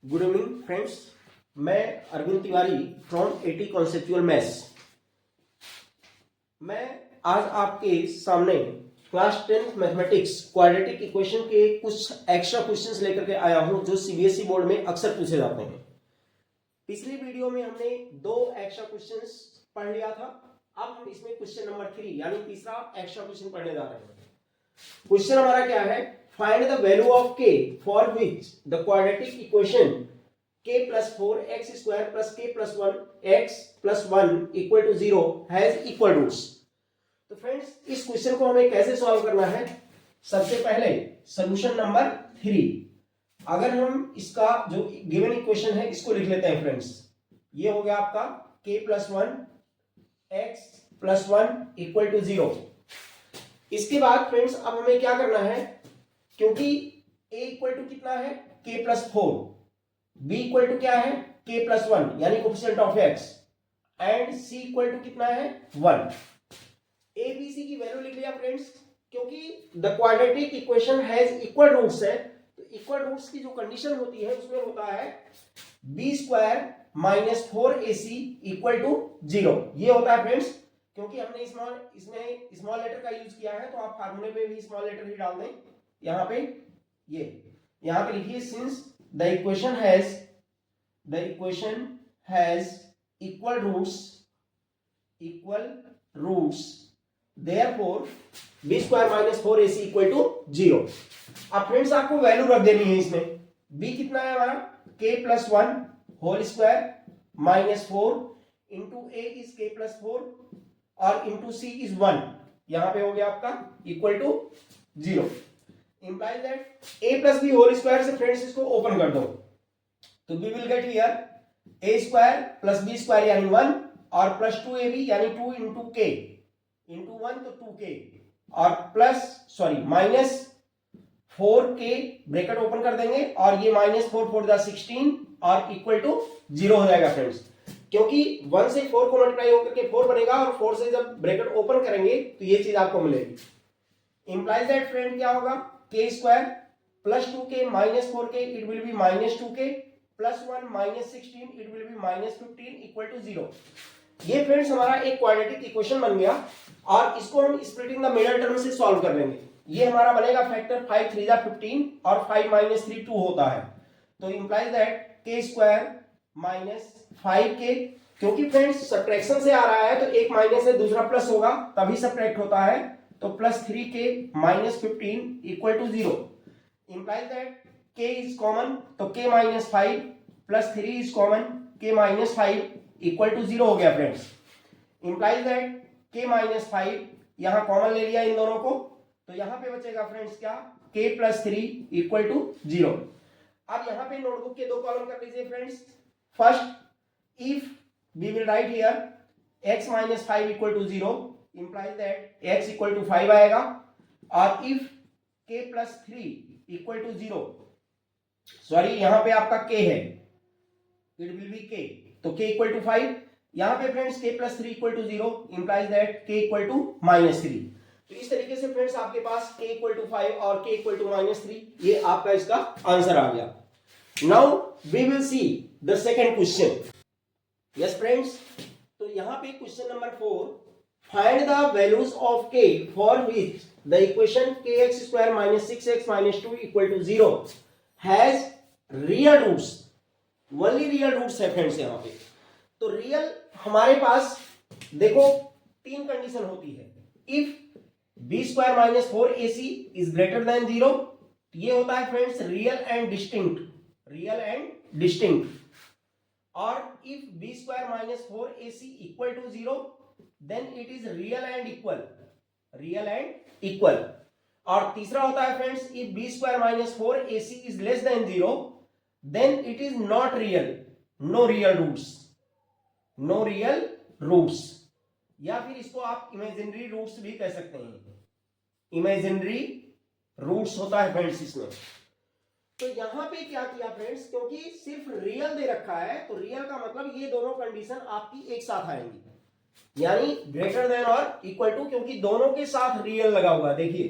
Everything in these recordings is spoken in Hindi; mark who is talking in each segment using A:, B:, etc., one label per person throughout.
A: गुड इवनिंग फ्रेंड्स, मैं Arvind Tiwari from AT conceptual maths. मैं आज आपके सामने class 10th mathematics quadratic equation के कुछ एक्स्ट्रा क्वेश्चंस लेकर के आया हूं जो सीबीएसई बोर्ड में अक्सर पूछे जाते हैं। पिछली वीडियो में हमने दो एक्स्ट्रा क्वेश्चंस पढ़ लिया था। अब हम इसमें क्वेश्चन नंबर 3 यानी तीसरा एक्स्ट्रा क्वेश्चन पढ़ने जा रहे हैं। क्वेश्चन हमारा क्या है? Find the value of k for which the quadratic equation k plus 4x square plus k plus 1x plus 1 equal to 0 has equal roots। तो फ्रेंड्स, इस क्वेश्चन को हमें कैसे सॉल्व करना है? सबसे पहले सॉल्यूशन नंबर 3, अगर हम इसका जो गिवन इक्वेशन है इसको लिख लेते हैं फ्रेंड्स। ये हो गया आपका k plus 1 x plus 1 equal to 0। इसके बाद फ्रेंड्स अब हमें क्या करना है? क्योंकि a इक्वल टू कितना है? k plus 4, b equal to क्या है? k प्लस 1 यानी coefficient of x, and c equal to कितना है? 1। a b c की वैल्यू लिख लिया फ्रेंड्स। क्योंकि the quadratic equation has equal roots है, तो इक्वल रूट्स की जो कंडीशन होती है उसमें होता है b square minus 4ac equal to 0। ये होता है फ्रेंड्स। क्योंकि हमने इसमें स्मॉल लेटर का यूज किया है, तो आप फार्मूले में भी स्मॉल लेटर ही डाल दें। यहाँ पे यहाँ पे लिखिए, since the equation has equal roots therefore b square minus 4ac equal to 0। अब फ्रेंड्स आपको वैल्यू रख देनी है इसमें। b कितना है हमारा? k plus 1 whole square minus 4 into a is k plus 4 और इंटू c इज 1। यहां पे हो गया आपका equal to 0। implies that a plus b whole square से फ्रेंड्स इसको ओपन कर दो, तो we will get here a square plus b square यानी 1 और प्लस 2ab यानी 2 इंटू k इंटू 1 तो 2k और plus minus 4k bracket open कर देंगे और ये माइनस 4 4 16 और इक्वल टू 0 हो जाएगा फ्रेंड्स। क्योंकि 1 से 4 को मल्टीप्लाई होकर के 4 बनेगा और 4 से जब ब्रैकेट ओपन करेंगे तो ये चीज आपको मिलेगी। implies that फ्रेंड क्या होगा? k square plus 2k minus 4k it will be minus 2k plus 1 minus 16 it will be minus 15 equal to 0। ये फ्रेंड्स हमारा एक क्वाड्रेटिक इक्वेशन बन गया और इसको हम स्प्लिटिंग द मिडल टर्म से सॉल्व कर लेंगे। ये हमारा बनेगा फैक्टर 5 3 15 और 5 माइनस 3 2 होता है, तो implies that k square minus 5k, क्योंकि फ्रेंड्स सब्ट्रैक्शन से आ रहा है तो एक माइनस है दूसरा प्लस होगा तभी सब्ट्रैक्ट होता है, तो plus 3k minus 15 equal to 0। Implies that k is common, तो k minus 5 plus 3 is common, k minus 5 equal to 0 हो गया friends. Implies that k minus 5 यहां कॉमन ले लिया इन दोनों को, तो यहां पे बचेगा फ्रेंड्स क्या? k plus 3 equal to 0। अब यहां पे नोटबुक के दो कॉलम कर लीजिए friends. First, if we will write here x minus 5 equal to 0, implies that x equal to 5 आएगा, और if k plus 3 equal to 0, sorry यहां पे आपका k है, इट विल बी k, तो k इक्वल टू 5। यहां पे friends k plus 3 equal to 0 implies that k equal to minus 3। तो इस तरीके से फ्रेंड्स आपके पास k इक्वल टू 5 और k इक्वल टू माइनस 3, ये आपका इसका आंसर आ गया। Now we will see the second question. Yes friends, तो यहां पे question number 4, find the values of k for which the equation kx square minus 6x minus 2 equal to 0 has real roots। only real roots है फ्रेंड्स यहाँ पे। तो रियल हमारे पास देखो तीन कंडीशन होती है। If b square minus 4ac is greater than 0, ये होता है फ्रेंड्स रियल एंड डिस्टिंक्ट, और if b square minus 4ac equal to 0 then it is real and equal। और तीसरा होता है friends, if b square minus 4ac is less than 0 then it is not real, no real roots, या फिर इसको आप इमेजिनरी रूट्स भी कह सकते हैं। इमेजिनरी रूट्स होता है फ्रेंड्स इसमें। तो यहां पे क्या किया फ्रेंड्स, क्योंकि सिर्फ रियल दे रखा है तो रियल का मतलब ये दोनों कंडीशन आपकी एक साथ आएंगी, यानी ग्रेटर देन और इक्वल टू, क्योंकि दोनों के साथ रियल लगा हुआ, देखिए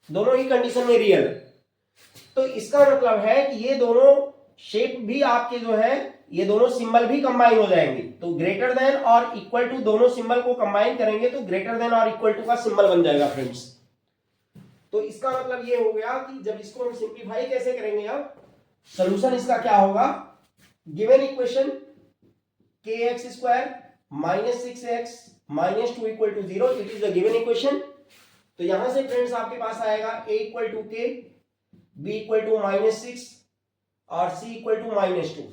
A: दोनों ही कंडीशन में रियल। तो इसका मतलब है कि ये दोनों शेप भी आपके जो है ये दोनों सिंबल भी कंबाइन हो जाएंगे। तो ग्रेटर देन और इक्वल टू दोनों सिंबल को कंबाइन करेंगे तो ग्रेटर देन और इक्वल टू का सिंबल बन जाएगा फ्रेंड्स। तो इसका मतलब ये हो गया कि जब इसको हम सिंप्लीफाई कैसे करेंगे, अब सॉल्यूशन इसका क्या होगा, given equation kx² - 6x - 2 = 0, it is the given equation. तो यहां से फ्रेंड्स आपके पास आएगा a = k, b = -6 और c = -2।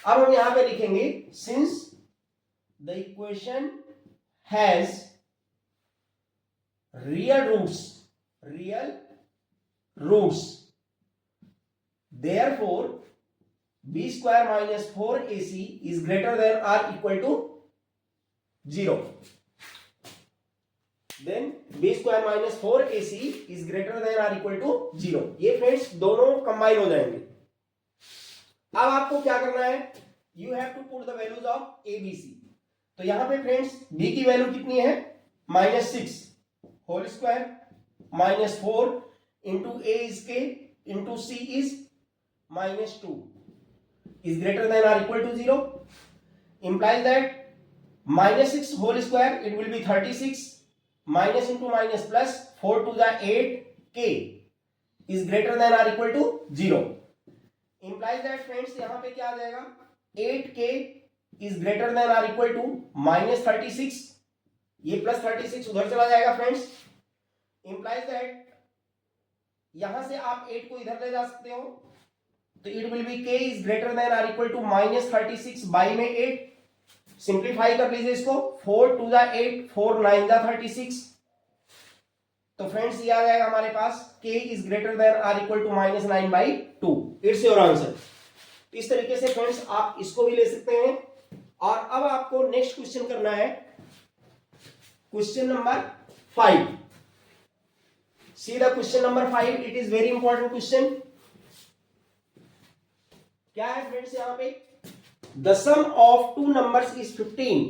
A: अब हम यहां पे लिखेंगे since the equation has real roots therefore b² - 4ac is greater than or equal to 0। then b² - 4ac is greater than or equal to 0। ये फ्रेंड्स दोनों कंबाइन हो जाएंगे। अब आपको क्या करना है, you have to put the values of A B C. तो यहां पे फ्रेंड्स b की वैल्यू कितनी है, -6 whole square -4 into a is k into c is -2 is greater than or equal to 0, implies that -6 whole square it will be 36, minus into minus plus 4 to the 8 k is greater than or equal to 0, implies that friends यहां पे क्या आ जाएगा, 8k is greater than or equal to -36, ये प्लस 36 उधर चला जाएगा फ्रेंड्स, implies that यहां से आप 8 को इधर ले जा सकते हो, तो it will be k is greater than or equal to -36 by में 8, सिंप्लीफाई कर लीजिए इसको, 4 to the 8 4 9 the 36। तो फ्रेंड्स ये आ जाएगा हमारे पास k is greater than or equal to -9/2, it's your answer. इस तरीके से फ्रेंड्स आप इसको भी ले सकते हैं। और अब आपको नेक्स्ट क्वेश्चन करना है, question number 5। See the question number 5, it is very important question. क्या है फ्रेंड्स यहां पे, the sum of two numbers is 15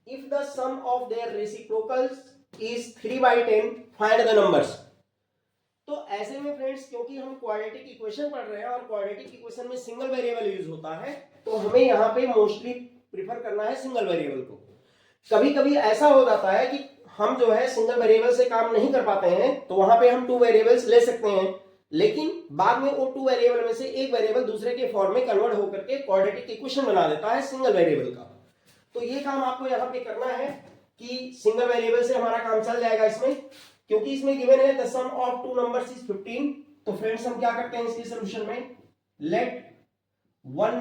A: if the sum of their reciprocals is 3/10 find the numbers. तो ऐसे में फ्रेंड्स क्योंकि हम क्वाड्रेटिक इक्वेशन पढ़ रहे हैं और क्वाड्रेटिक इक्वेशन में सिंगल वेरिएबल यूज होता है, तो हमें यहां पे मोस्टली प्रीफर करना है सिंगल वेरिएबल को। कभी कभी ऐसा हो जाता है कि हम जो है सिंगल वेरिएबल से काम नहीं कर पाते हैं, तो वहां पे हम टू वेरिएबल्स ले सकते हैं, लेकिन बाद में वो टू वेरिएबल में से एक वेरिएबल दूसरे के फॉर्म में कन्वर्ट होकर के क्वाड्रेटिक इक्वेशन बना देता है सिंगल वेरिएबल का। तो ये काम आपको यहाँ पे करना है कि सिंगल वेरिएबल से हमारा काम चल जाएगा इसमें, क्योंकि इसमें गिवन है the sum of two numbers is 15। तो फ्रेंड्स हम क्या करते हैं इसके सॉल्यूशन में, let one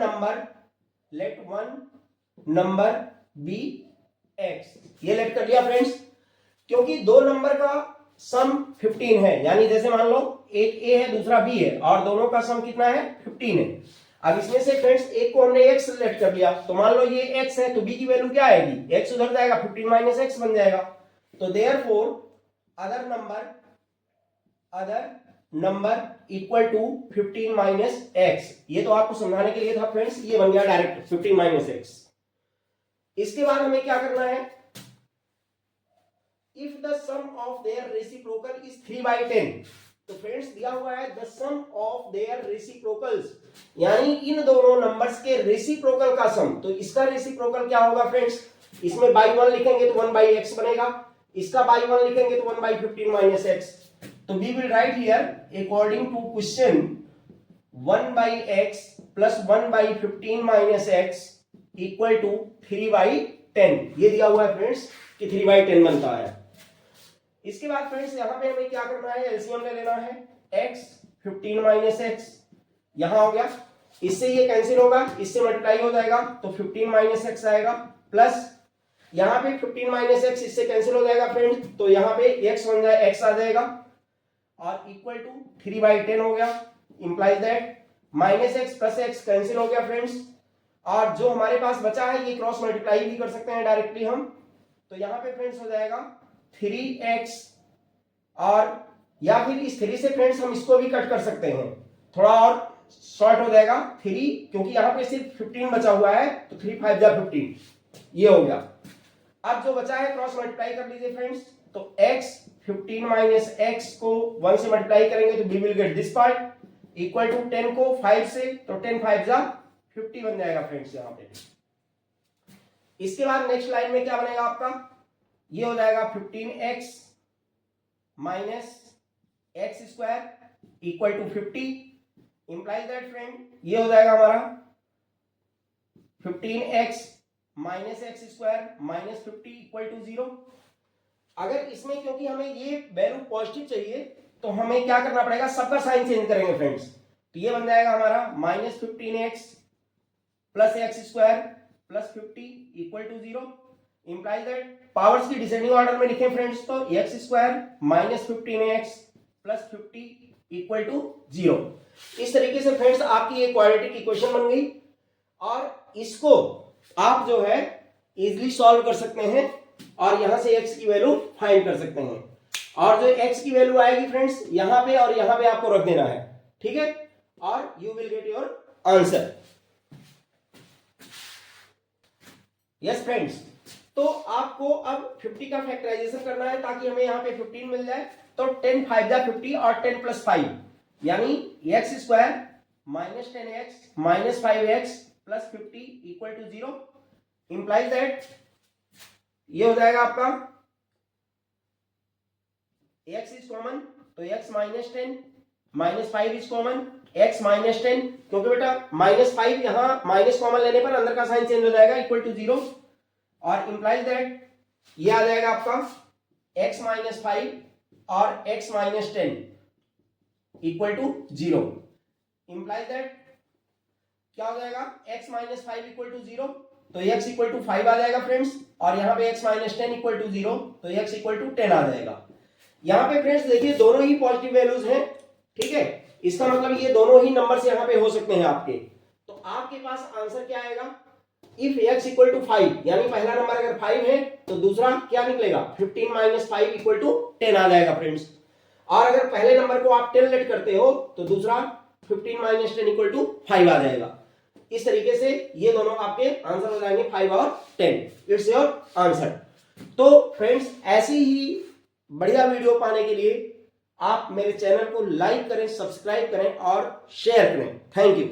A: number be X, ये लेट कर लिया फ्रेंड्स, क्योंकि दो नंबर का सम 15 है, यानी जैसे मान लो एक ए है दूसरा बी है और दोनों का सम कितना है 15 है। अब इसमें से फ्रेंड्स एक को हमने x सेलेक्ट कर लिया, तो मान लो ये x है तो b की वैल्यू क्या आएगी, x उधर जाएगा 15 माइनस x बन जाएगा। तो therefore other number equal to 15 minus x, ये तो आपको समझाने के लिए था फ्रेंड्स, ये बन गया डायरेक्ट 15 माइनस x। इसके बाद हमें क्या करना है, if the sum of their reciprocal is 3/10, तो फ्रेंड्स दिया हुआ है the sum of their reciprocals, यानी इन दोनों नंबर्स के रेसिप्रोकल का सम। तो इसका रेसिप्रोकल क्या होगा फ्रेंड्स, इसमें बाई 1 लिखेंगे तो 1/x बनेगा, इसका बाई 1 लिखेंगे तो 1/15 माइनस x। तो we will write here according to question 1/x plus 1/15 minus x equal to 3/10, ये दिया हुआ है फ्रेंड्स कि 3/10 बनता है। इसके बाद फ्रेंड्स यहां पे हमें क्या करना है, एलसीएम ले लेना है, x 15 माइनस x यहां हो गया, इससे ये कैंसिल होगा, इससे मल्टीप्लाई हो जाएगा तो 15 माइनस x आएगा, प्लस यहां पे 15 माइनस x इससे कैंसिल हो जाएगा फ्रेंड्स, तो यहां पे x बन जाए x आ जाएगा और इक्वल टू 3/10 हो गया, implies that minus x plus x cancel हो गया फ्रेंड्स, और जो हमारे पास बचा है ये क्रॉस मल्टीप्लाई भी कर सकते हैं डायरेक्टली हम। तो यहां पे फ्रेंड्स हो जाएगा 3x, और या फिर इस 3 से फ्रेंड्स हम इसको भी कट कर सकते हैं, थोड़ा और शॉर्ट हो जाएगा 3, क्योंकि यहां पे सिर्फ 15 बचा हुआ है, तो 3 5 जा 15, ये हो गया। अब जो बचा है क्रॉस मल्टीप्लाई कर लीजिए फ्रेंड्स, तो x 15 माइनस x को 1 से मल्टीप्लाई करेंगे तो we will get this part equal to 10 को 5 से, तो 10 5 जा 50 बन जाएगा फ्रेंड्स यहाँ पे। इसके बाद नेक्स्ट लाइन में क्या बनेगा आपका, ये हो जाएगा 15x minus X square equal to 50, implies that friend ये हो जाएगा हमारा 15x minus X square minus 50 equal to 0। अगर इसमें क्योंकि हमें ये वैल्यू पॉजिटिव चाहिए तो हमें क्या करना पड़ेगा, सबका साइन चेंज करेंगे फ्रेंड्स। तो ये बन जाएगा हमारा minus 15x plus X square plus 50 equal to 0, implies that powers की डिसेंडिंग ऑर्डर में लिखें फ्रेंड्स तो X square minus 15x plus 50 equal to 0। इस तरीके से फ्रेंड्स आपकी एक क्वाड्रेटिक इक्वेशन बन गई और इसको आप जो है इजीली सॉल्व कर सकते हैं और यहां से x की वैल्यू फाइंड कर सकते हैं। और जो x की वैल्यू आएगी फ्रेंड्स यहां पे और यहां पे आपको रख देना है, ठीक है, और you will get your answer. Yes friends, तो आपको अब 50 का फैक्टराइजेशन करना है ताकि हमें यहाँ पे 15 मिल जाए। तो 10 5 जा 50 और 10 प्लस 5 यानी X square minus 10x minus 5x plus 50 equal to 0, implies that ये हो जाएगा आपका x इज कॉमन तो x minus 10 minus 5 is common, x minus 10 क्योंकि बेटा माइनस 5 यहां माइनस कॉमन लेने पर अंदर का साइन चेंज हो जाएगा इक्वल टू 0, और इंप्लाइज दैट ये आ जाएगा आपका x माइनस 5 और x minus 10 equal to 0, implies that क्या हो जाएगा x माइनस 5 इक्वल टू 0 तो x इक्वल टू 5 आ जाएगा फ्रेंड्स, और यहां पे x माइनस 10 इक्वल टू 0 तो x इक्वल टू 10 आ जाएगा। यहां पे फ्रेंड्स देखिए दोनों ही पॉजिटिव वैल्यूज हैं, ठीक है, इसका मतलब ये दोनों ही नंबर्स यहां पे हो सकते हैं आपके। तो आपके पास आंसर क्या आएगा, इफ x इक्वल टू 5 यानी पहला नंबर अगर 5 है तो दूसरा क्या निकलेगा 15 माइनस 5 इक्वल टू 10 आ जाएगा फ्रेंड्स, और अगर पहले नंबर को आप 10 लेट करते हो तो दूसरा 15 माइनस 10 इक्वल टू 5 आ जाएगा। इस तरीके से ये दोनों आपके आंसर हो जाएंगे 5 और 10, इट्स योर आंसर। तो फ्रेंड्स ऐसी ही बढ़िया वीडियो पाने के लिए आप मेरे चैनल को लाइक करें, सब्सक्राइब करें और शेयर करें। Thank you.